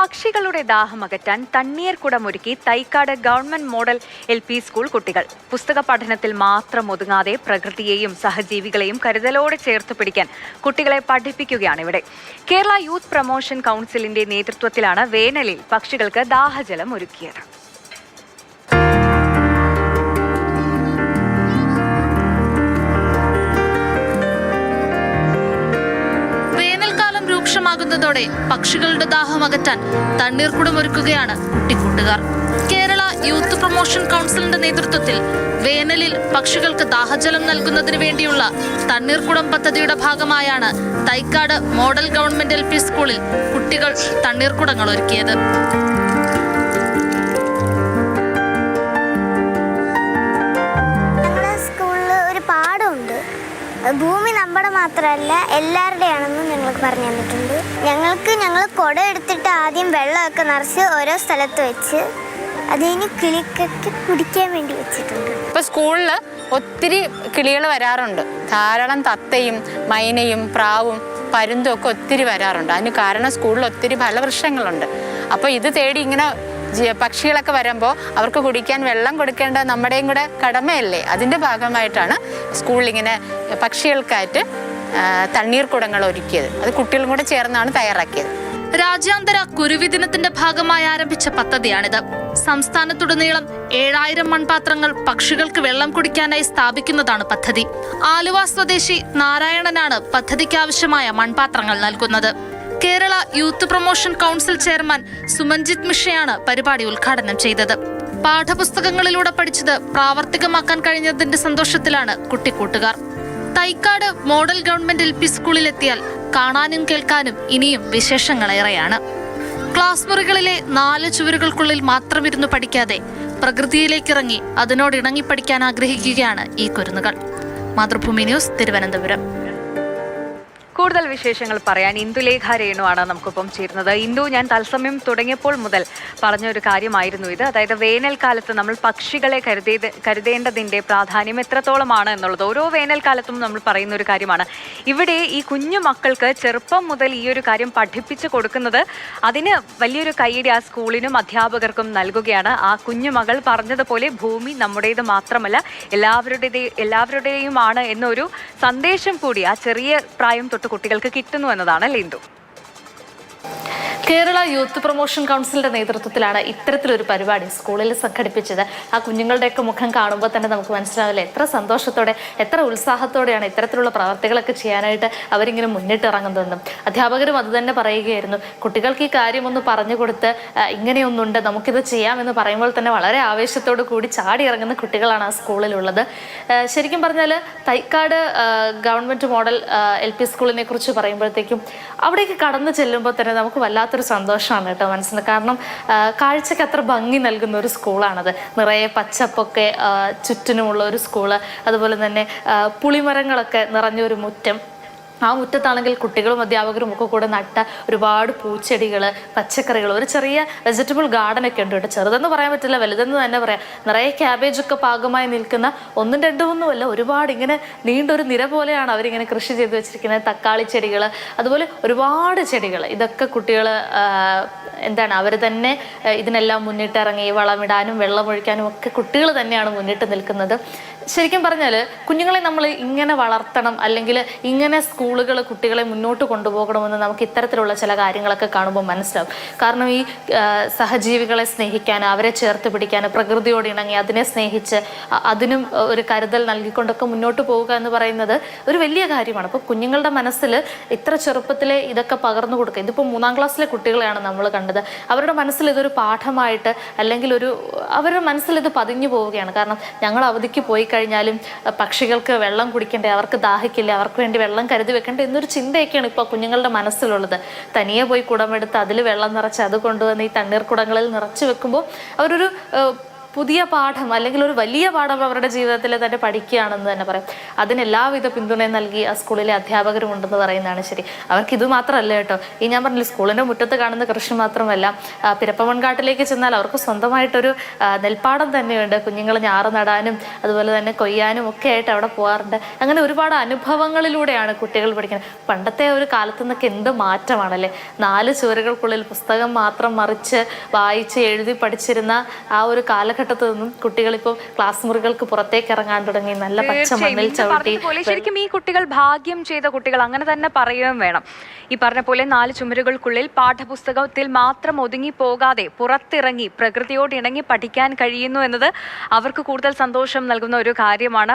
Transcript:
പക്ഷികളുടെ ദാഹമകറ്റാൻ തണ്ണീർക്കുടമൊരുക്കി Thycaud government model LP school കുട്ടികൾ. പുസ്തക പഠനത്തിൽ മാത്രം ഒതുങ്ങാതെ പ്രകൃതിയെയും സഹജീവികളെയും കരുതലോടെ ചേർത്ത് പിടിക്കാൻ കുട്ടികളെ പഠിപ്പിക്കുകയാണ് ഇവിടെ. കേരള യൂത്ത് പ്രൊമോഷൻ കൗൺസിലിന്റെ നേതൃത്വത്തിലാണ് വേനലിൽ പക്ഷികൾക്ക് ദാഹജലം ഒരുക്കിയത്. രൂക്ഷമാകുന്നതോടെ പക്ഷികളുടെ ദാഹം അകറ്റാൻ തണ്ണീർക്കുടമൊരുക്കുകയാണ് കുട്ടിക്കൂട്ടുകാർ. കേരള യൂത്ത് പ്രൊമോഷൻ കൗൺസിലിന്റെ നേതൃത്വത്തിൽ വേനലിൽ പക്ഷികൾക്ക് ദാഹജലം നൽകുന്നതിന് വേണ്ടിയുള്ള തണ്ണീർക്കുടം പദ്ധതിയുടെ ഭാഗമായാണ് തൈക്കാട് മോഡൽ ഗവൺമെന്റ് LP സ്കൂളിൽ കുട്ടികൾ തണ്ണീർക്കുടങ്ങൾ ഒരുക്കിയത്. ഭൂമി നമ്മുടെ മാത്രമല്ല എല്ലാവരുടെയാണെന്ന് ഞങ്ങൾക്ക് പറഞ്ഞു തന്നിട്ടുണ്ട്. ഞങ്ങൾ കുട എടുത്തിട്ട് ആദ്യം വെള്ളമൊക്കെ നിറച്ച് ഓരോ സ്ഥലത്ത് വെച്ച് അതിന് കിളിക്കൊക്കെ കുടിക്കാൻ വേണ്ടി വെച്ചിട്ടുണ്ട്. ഇപ്പോൾ സ്കൂളിൽ ഒത്തിരി കിളികൾ വരാറുണ്ട്. ധാരാളം തത്തയും മൈനയും പ്രാവും പരുന്തും ഒക്കെ ഒത്തിരി വരാറുണ്ട്. അതിന് കാരണം സ്കൂളിൽ ഒത്തിരി ഫലവൃക്ഷങ്ങളുണ്ട്. അപ്പോൾ ഇത് തേടി ഇങ്ങനെ പക്ഷികളൊക്കെ വരുമ്പോൾ അവർക്ക് കുടിക്കാൻ വെള്ളം കൊടുക്കേണ്ട നമ്മുടെയും കൂടെ കടമയല്ലേ. അതിൻ്റെ ഭാഗമായിട്ടാണ് സ്കൂളിലിങ്ങനെ പക്ഷികൾക്കായിട്ട് തണ്ണീർക്കുടങ്ങൾ ഒരുക്കിയത്. അത് കുട്ടികളും കൂടെ ചേർന്നാണ് തയ്യാറാക്കിയത്. രാജ്യാന്തര കുരുവി ദിനത്തിന്റെ ഭാഗമായി ആരംഭിച്ച പദ്ധതിയാണിത്. സംസ്ഥാനത്തുടനീളം 7000 മൺപാത്രങ്ങൾ പക്ഷികൾക്ക് വെള്ളം കുടിക്കാനായി സ്ഥാപിക്കുന്നതാണ് പദ്ധതി. ആലുവ സ്വദേശി നാരായണനാണ് പദ്ധതിക്കാവശ്യമായ മൺപാത്രങ്ങൾ നൽകുന്നത്. Kerala youth promotion council chairman Sumanjith മിശ്രയാണ് പരിപാടി ഉദ്ഘാടനം ചെയ്തത്. പാഠപുസ്തകങ്ങളിലൂടെ പഠിച്ചത് പ്രാവർത്തികമാക്കാൻ കഴിഞ്ഞതിന്റെ സന്തോഷത്തിലാണ് കുട്ടിക്കൂട്ടുകാർ. തൈക്കാട് മോഡൽ ഗവൺമെന്റ് LP സ്കൂളിലെത്തിയാൽ കാണാനും കേൾക്കാനും ഇനിയും വിശേഷങ്ങളേറെയാണ്. ക്ലാസ് മുറികളിലെ 4 ചുവരുകൾക്കുള്ളിൽ മാത്രം ഇരുന്ന് പഠിക്കാതെ പ്രകൃതിയിലേക്കിറങ്ങി അതിനോടിണങ്ങി പഠിക്കാൻ ആഗ്രഹിക്കുകയാണ് ഈ കുരുന്നുകൾ. മാതൃഭൂമി ന്യൂസ്, തിരുവനന്തപുരം. കൂടുതൽ വിശേഷങ്ങൾ പറയാൻ ഇന്ദുലേഖ രേണുവാണ് നമുക്കൊപ്പം ചേരുന്നത്. ഇന്ദു, ഞാൻ തത്സമയം തുടങ്ങിയപ്പോൾ മുതൽ പറഞ്ഞൊരു കാര്യമായിരുന്നു ഇത്. അതായത് വേനൽക്കാലത്ത് നമ്മൾ പക്ഷികളെ കരുതേണ്ടതിൻ്റെ പ്രാധാന്യം എത്രത്തോളമാണ് എന്നുള്ളത് ഓരോ വേനൽക്കാലത്തും നമ്മൾ പറയുന്ന ഒരു കാര്യമാണ്. ഇവിടെ ഈ കുഞ്ഞു മക്കൾക്ക് ചെറുപ്പം മുതൽ ഈ ഒരു കാര്യം പഠിപ്പിച്ചു കൊടുക്കുന്നത്, അതിന് വലിയൊരു കൈയടി ആ സ്കൂളിനും അധ്യാപകർക്കും നൽകുകയാണ്. ആ കുഞ്ഞു മകൾ പറഞ്ഞതുപോലെ ഭൂമി നമ്മുടേത് മാത്രമല്ല എല്ലാവരുടെയുമാണ് എന്നൊരു സന്ദേശം കൂടി ആ ചെറിയ പ്രായം തൊട്ട് കുട്ടികൾക്ക് കിട്ടുന്നു എന്നതാണ് ലിന്ദു. കേരള യൂത്ത് പ്രൊമോഷൻ കൗൺസിലിന്റെ നേതൃത്വത്തിലാണ് ഇത്തരത്തിലൊരു പരിപാടി സ്കൂളിൽ സംഘടിപ്പിച്ചത്. ആ കുഞ്ഞുങ്ങളുടെയൊക്കെ മുഖം കാണുമ്പോൾ തന്നെ നമുക്ക് മനസ്സിലാവില്ല എത്ര സന്തോഷത്തോടെ എത്ര ഉത്സാഹത്തോടെയാണ് ഇത്തരത്തിലുള്ള പ്രവർത്തികളൊക്കെ ചെയ്യാനായിട്ട് അവരിങ്ങനെ മുന്നിട്ടിറങ്ങുന്നതെന്നും. അധ്യാപകരും അത് തന്നെ പറയുകയായിരുന്നു. കുട്ടികൾക്ക് ഈ കാര്യം ഒന്ന് പറഞ്ഞു കൊടുത്ത് ഇങ്ങനെയൊന്നുണ്ട് നമുക്കിത് ചെയ്യാമെന്ന് പറയുമ്പോൾ തന്നെ വളരെ ആവേശത്തോടു കൂടി ചാടി ഇറങ്ങുന്ന കുട്ടികളാണ് ആ സ്കൂളിലുള്ളത്. ശരിക്കും പറഞ്ഞാൽ തൈക്കാട് ഗവൺമെന്റ് മോഡൽ LP സ്കൂളിനെ കുറിച്ച് പറയുമ്പോഴത്തേക്കും അവിടേക്ക് കടന്നു ചെല്ലുമ്പോൾ തന്നെ നമുക്ക് വല്ലാത്തൊരു സന്തോഷമാണ് കേട്ടോ മനസ്സിന്. കാരണം കാഴ്ചക്ക് അത്ര ഭംഗി നൽകുന്ന ഒരു സ്കൂളാണത്. നിറയെ പച്ചപ്പൊക്കെ ചുറ്റിനുമുള്ള ഒരു സ്കൂള്, അതുപോലെ തന്നെ പുളിമരങ്ങളൊക്കെ നിറഞ്ഞൊരു മുറ്റം. ആ മുറ്റത്താണെങ്കിൽ കുട്ടികളും അധ്യാപകരും ഒക്കെ കൂടെ നട്ട ഒരുപാട് പൂച്ചെടികൾ, പച്ചക്കറികൾ, ഒരു ചെറിയ വെജിറ്റബിൾ ഗാർഡനൊക്കെ ഉണ്ട് കേട്ടോ. ചെറുതെന്ന് പറയാൻ പറ്റില്ല, വലുതെന്ന് തന്നെ പറയാം. നിറയെ ക്യാബേജൊക്കെ പാകമായി നിൽക്കുന്ന 1, 2 ഒന്നുമല്ല, ഒരുപാട് ഇങ്ങനെ നീണ്ടൊരു നിര പോലെയാണ് അവരിങ്ങനെ കൃഷി ചെയ്ത് വെച്ചിരിക്കുന്നത്. തക്കാളി ചെടികൾ, അതുപോലെ ഒരുപാട് ചെടികൾ. ഇതൊക്കെ കുട്ടികൾ അവർ തന്നെ ഇതിനെല്ലാം മുന്നിട്ടിറങ്ങി വളമിടാനും വെള്ളമൊഴിക്കാനും ഒക്കെ കുട്ടികൾ തന്നെയാണ് മുന്നിട്ട് നിൽക്കുന്നത്. ശരിക്കും പറഞ്ഞാൽ കുഞ്ഞുങ്ങളെ നമ്മൾ ഇങ്ങനെ വളർത്തണം, അല്ലെങ്കിൽ ഇങ്ങനെ സ്കൂളുകൾ കുട്ടികളെ മുന്നോട്ട് കൊണ്ടുപോകണമെന്ന് നമുക്ക് ഇത്തരത്തിലുള്ള ചില കാര്യങ്ങളൊക്കെ കാണുമ്പോൾ മനസ്സിലാവും. കാരണം ഈ സഹജീവികളെ സ്നേഹിക്കാൻ, അവരെ ചേർത്ത് പിടിക്കാൻ, പ്രകൃതിയോട് ഇണങ്ങി അതിനെ സ്നേഹിച്ച് അതിനും ഒരു കരുതൽ നൽകിക്കൊണ്ടൊക്കെ മുന്നോട്ട് പോവുക എന്ന് പറയുന്നത് ഒരു വലിയ കാര്യമാണ്. അപ്പോൾ കുഞ്ഞുങ്ങളുടെ മനസ്സിൽ ഇത്ര ചെറുപ്പത്തിലെ ഇതൊക്കെ പകർന്നു കൊടുക്കുക. ഇതിപ്പോൾ 3ാം ക്ലാസ്സിലെ കുട്ടികളെയാണ് നമ്മൾ കണ്ടത്. അവരുടെ മനസ്സിൽ ഇതൊരു പാഠമായിട്ട്, അല്ലെങ്കിൽ അവരുടെ മനസ്സിൽ ഇത് പതിഞ്ഞു പോവുകയാണ്. കാരണം ഞങ്ങൾ അവധിക്ക് പോയി കഴിഞ്ഞാലും പക്ഷികൾക്ക് വെള്ളം കുടിക്കണ്ടേ, അവർക്ക് ദാഹിക്കില്ല, അവർക്ക് വേണ്ടി വെള്ളം കരുതി വെക്കണ്ടേ എന്നൊരു ചിന്തയൊക്കെയാണ് ഇപ്പോൾ കുഞ്ഞുങ്ങളുടെ മനസ്സിലുള്ളത്. തനിയെ പോയി കുടമെടുത്ത് അതിൽ വെള്ളം നിറച്ച് അത് കൊണ്ടുവന്ന് ഈ തണ്ണീർക്കുടങ്ങളിൽ നിറച്ച് വെക്കുമ്പോൾ അവരൊരു പുതിയ പാഠം അല്ലെങ്കിൽ ഒരു വലിയ പാഠം അവരുടെ ജീവിതത്തിൽ തന്നെ പഠിക്കുകയാണെന്ന് തന്നെ പറയാം. അതിന് എല്ലാവിധ പിന്തുണയും നൽകി ആ സ്കൂളിലെ അധ്യാപകരും ഉണ്ടെന്ന് പറയുന്നതാണ് ശരി. അവർക്ക് ഇത് മാത്രമല്ല കേട്ടോ, ഈ ഞാൻ പറഞ്ഞില്ല സ്കൂളിൻ്റെ മുറ്റത്ത് കാണുന്ന കൃഷി മാത്രമല്ല, പിരപ്പമൺകാട്ടിലേക്ക് ചെന്നാൽ അവർക്ക് സ്വന്തമായിട്ടൊരു നെൽപ്പാടം തന്നെയുണ്ട്. കുഞ്ഞുങ്ങൾ ഞാറ് നടാനും അതുപോലെ തന്നെ കൊയ്യാനും ഒക്കെ ആയിട്ട് അവിടെ പോകാറുണ്ട്. അങ്ങനെ ഒരുപാട് അനുഭവങ്ങളിലൂടെയാണ് കുട്ടികൾ പഠിക്കുന്നത്. പണ്ടത്തെ ഒരു കാലത്തു നിന്നൊക്കെ എന്ത് മാറ്റമാണല്ലേ. 4 ചുവരുകൾക്കുള്ളിൽ പുസ്തകം മാത്രം മറിച്ച് വായിച്ച് എഴുതി പഠിച്ചിരുന്ന ആ ഒരു കാലഘട്ടത്തിൽ നിന്നും കുട്ടികളിപ്പോൾ ക്ലാസ് മുറികൾക്ക് പുറത്തേക്ക് ഇറങ്ങാൻ തുടങ്ങി. നല്ല പച്ച മണ്ണിൽ ചവിട്ടി. ശരിക്കും ഈ കുട്ടികൾ ഭാഗ്യം ചെയ്ത കുട്ടികൾ അങ്ങനെ തന്നെ പറയുകയും വേണം. ഈ പറഞ്ഞ പോലെ 4 ചുമരുകൾക്കുള്ളിൽ പാഠപുസ്തകത്തിൽ മാത്രം ഒതുങ്ങി പോകാതെ പുറത്തിറങ്ങി പ്രകൃതിയോട് ഇണങ്ങി പഠിക്കാൻ കഴിയുന്നു എന്നത് അവർക്ക് കൂടുതൽ സന്തോഷം നൽകുന്ന ഒരു കാര്യമാണ്.